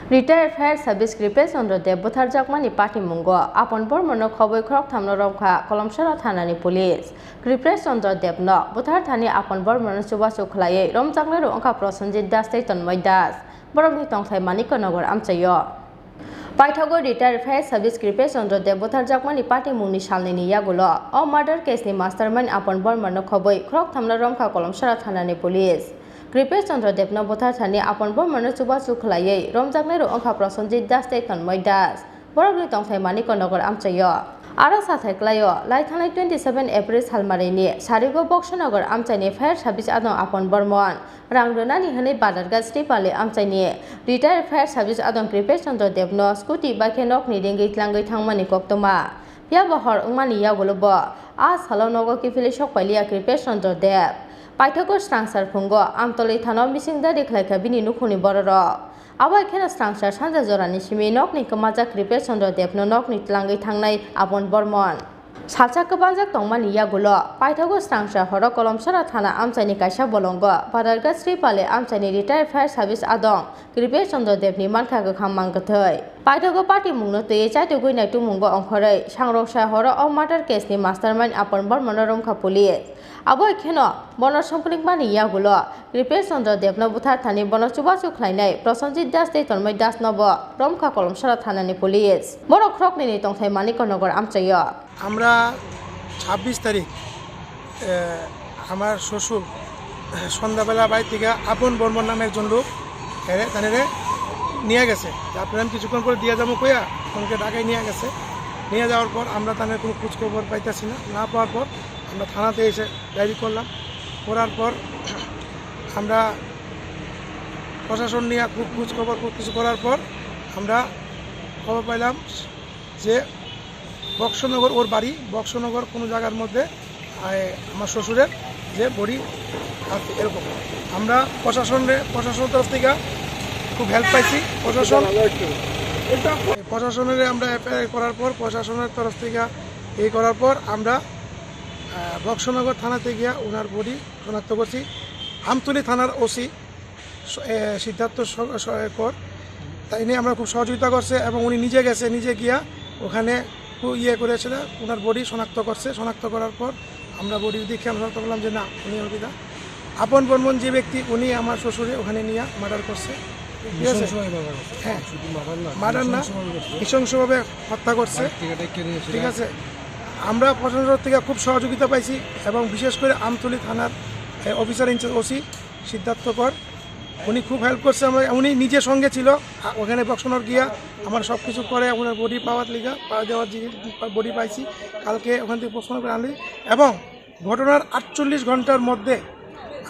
Retired Fire Service Kripesh Chandra Butharjakmani Patimungo Apon Barmano Khobwi Khoroktham Romkha Kolomsara Thanani Police Kripesh Chandra no Butharthani Apon Barmano Chubachu Khlai Romjakle Ongkha Prosenjit Das Tonmoi Das Borokni Tongthai Manikonogar Amchayo Paithago Retired Fire Service Kripesh Chandra Butharjakmani Patimungni Salnini Yagulo O Murder Case ni Mastermind Apon Barmano Khobwi Khoroktham Romkha Kolomsara Thanani Police Kripesh Chandra no Butharthani Apon Barmano Chubachu Khlai Romjakle Ongkha Prosenjit Das Tonmoi Das Borokni Tongthai Manikonogar Amchayo Ara sathai klayo laithanai 27 April salmarini sarigo boksanagar amchaini fire service adon Apon Barmon rangrunani hanai badarga stipale amchaini retired fire service adon Kripesh Chandra no scooty bike nokni ringi tlangai thangmani koktoma pia bahar ungmani yagolobo a salonogo kifili sokpailia Kripesh Chandra paithago strangsar phungo amtoli thano misingda dekhlaika bini nukhuni bororo Aba khena strangsar sanja jorani simi nokni kamaja Kripesh Chandra no nokni tlangai thangnai Apon Barmon salcha kabajak tongmani yagulo paithago strangsar horo kolomsara thana amchaini kaisa bolongo badarga sripale amchaini retired fire service adong Kripesh Chandra ni mankha gokhang mangkathai paithago Patimungno tei chaito goinai tumungo ongkhorei sangroksa horo o murder case ni mastermind Apon Barmano Romkha Police Abo kheno bono sampling bani yagulo Kripesh Chandra no Butharthani bono chubachu khlainai Prosenjit Das Tonmoi Das nobo Romkha Kolomsara Thanani Police boro khrokni ni tongthai Manikonogar amchayo আমরা 26 তারিখ আমার শ্বশুর সন্ধ্যাবেলা বাড়ি থেকে আপন বর্মন নামে একজন লোক তাদের নিয়ে গেছে আপনারা কিছুক্ষণ পরে দিয়ে যাবো কইয়া ওনাকে ঢাকায় নিয়ে গেছে নিয়ে যাওয়ার পর আমরা তাদের কোনো খোঁজখবর পাইতেছি না পাওয়ার পর আমরা থানাতে এসে ডায়েরি করলাম করার পর আমরা প্রশাসন নিয়ে খুব খোঁজখবর কিছু করার পর আমরা খবর পাইলাম যে বক্সনগর ওর বাড়ি বক্সনগর কোনো জায়গার মধ্যে আমার শ্বশুরের যে বডি আছে এরকম আমরা প্রশাসনের তরফ থেকে খুব হেল্প পাইছি প্রশাসনের আমরা এফআইআর করার পর প্রশাসনের তরফ থেকে এই করার পর আমরা বক্সনগর থানাতে গিয়া ওনার বডি শনাক্ত করছি আমতলী থানার ওসি সিদ্ধার্থ কর তাই নিয়ে আমরা খুব সহযোগিতা করছে এবং উনি নিজে গিয়া ওখানে ইয়ে করেছিল ওনার বডি শনাক্ত করার পর আমরা বডি দেখে আমরা শনাক্ত করলাম যে না উনি অর্পিতা আপন বর্মন যে ব্যক্তি উনি আমার শ্বশুরে ওখানে নিয়ে মার্ডার করছে ঠিক আছে হ্যাঁ মার্ডার না নৃশংসভাবে হত্যা করছে ঠিক আছে আমরা প্রশাসন থেকে খুব সহযোগিতা পাইছি এবং বিশেষ করে আমতলী থানার অফিসার ইনচার্জ ওসি সিদ্ধার্থ কর উনি খুব হেল্প করছে উনি নিজে সঙ্গে ছিল ওখানে বক্সনগর গিয়া আমার সব কিছু করে ওনার বডি পাওয়া দেওয়ার জিনিস বডি পাইছি কালকে ওখান থেকে বক্সনগর করে আনলি এবং ঘটনার 48 ঘন্টার মধ্যে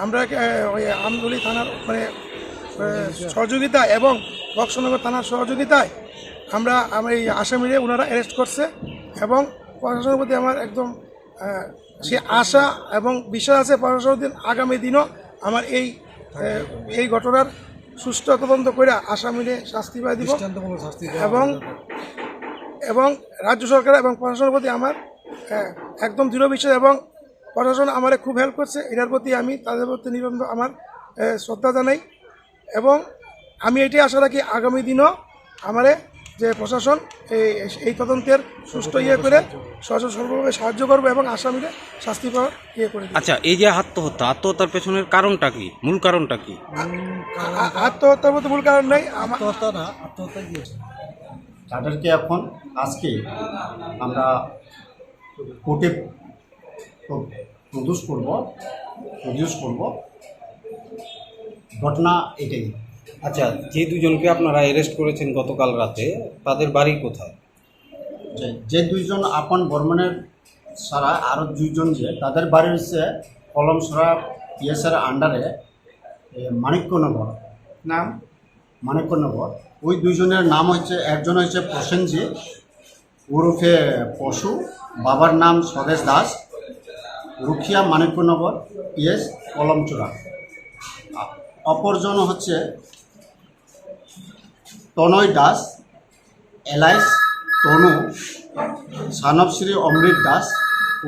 আমরা ওই আমতলী থানার সহযোগিতা এবং বক্সনগর থানার সহযোগিতায় আমরা এই আসামিরে ওনারা অ্যারেস্ট করছে এবং প্রশাসনের প্রতি আমার একদম সে আশা এবং বিশ্বাস আছে প্রশাসনের আগামী দিনও আমার এই ঘটনার সুষ্ঠু তদন্ত করে আসামিরে শাস্তি পাই দিব এবং রাজ্য সরকার এবং প্রশাসনের প্রতি আমার একদম দৃঢ় বিশ্বাস এবং প্রশাসন আমারে খুব হেল্প করছে এটার প্রতি আমি তাদের প্রতি নিরন্তর আমার শ্রদ্ধা জানাই এবং আমি এটাই আশা রাখি আগামী দিনও আমারে যে প্রশাসন এই তদন্তের সুষ্ঠু ইয়ে করে সর্বভাবে সাহায্য করবে এবং আসামিরে শাস্তি পাওয়ার ইয়ে করে। আচ্ছা এই যে আত্মহত্যার পেছনের কারণটা কি মূল কারণটা কি আত্মহত্যার মধ্যে মূল কারণ নেই তাদেরকে এখন আজকে আমরা কোর্টে প্রডিউস করব ঘটনা এটাই। আচ্ছা যে দুজনকে আপনারা অ্যারেস্ট করেছেন গতকাল রাতে তাদের বাড়ি কোথায়? যে দুইজন আপন বর্মনের ছাড়া আরও দুইজন যে তাদের বাড়ি হচ্ছে কলমসরা পিএসের আন্ডারে মানিক্যনগর নাম মানিক্যনগর ওই দুইজনের নাম হচ্ছে একজন হচ্ছে প্রসেনজিৎ ওরফে পশু বাবার নাম স্বদেশ দাস রুখিয়া মানিক্যনগর পিএস কলমচূড়া অপরজন হচ্ছে তনয় দাস এলাইস তনু সানবশ্রী অমৃত দাস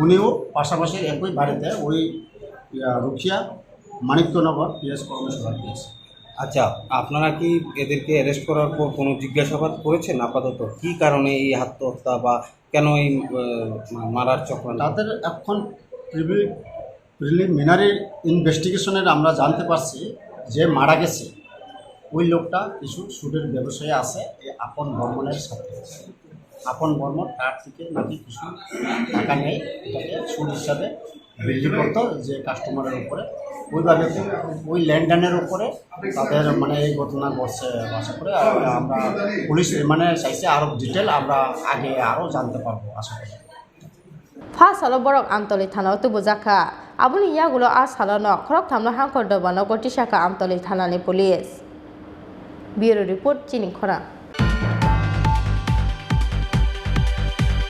উনিও পাশাপাশি একই বাড়িতে ওই রুখিয়া মানিক্যনগর পিএস কর্মসভা দিয়েছে। আচ্ছা, আপনারা কি এদেরকে অ্যারেস্ট করার পর কোনো জিজ্ঞাসাবাদ করেছেন আপাতত কি কারণে এই আত্মহত্যা বা কেন এই মারার চক্রান্ত? তাদের এখন প্রিলিমিনারি ইনভেস্টিগেশনের আমরা জানতে পারছি যে মারা গেছে ওই লোকটা কিছু সুদের ব্যবসায়ী আছে এই আপন বর্মনের সাথে। আপন বর্মন তার থেকে নাকি কিছু টাকা নেয়, এটাকে সুদ হিসাবে বিল্ডিং করতো যে কাস্টমারের উপরে, ওইভাবে ওই লেনদেনের উপরে তাদের মানে এই ঘটনা ঘটছে। আশা করে আমরা পুলিশ মানে চাইছে আরও ডিটেল আমরা আগে আরও জানতে পারবো আশা করি। ফাসালো বরক আমতলি থানাও তুবু জাখা আবুনি ইয়াগুলো আজ সালানো খরকথামনো হাঙ্কর দবানো গটি শাখা আমতলি থানানি পুলিশ। ব্যুরো রিপোর্ট চিনি খোরাং।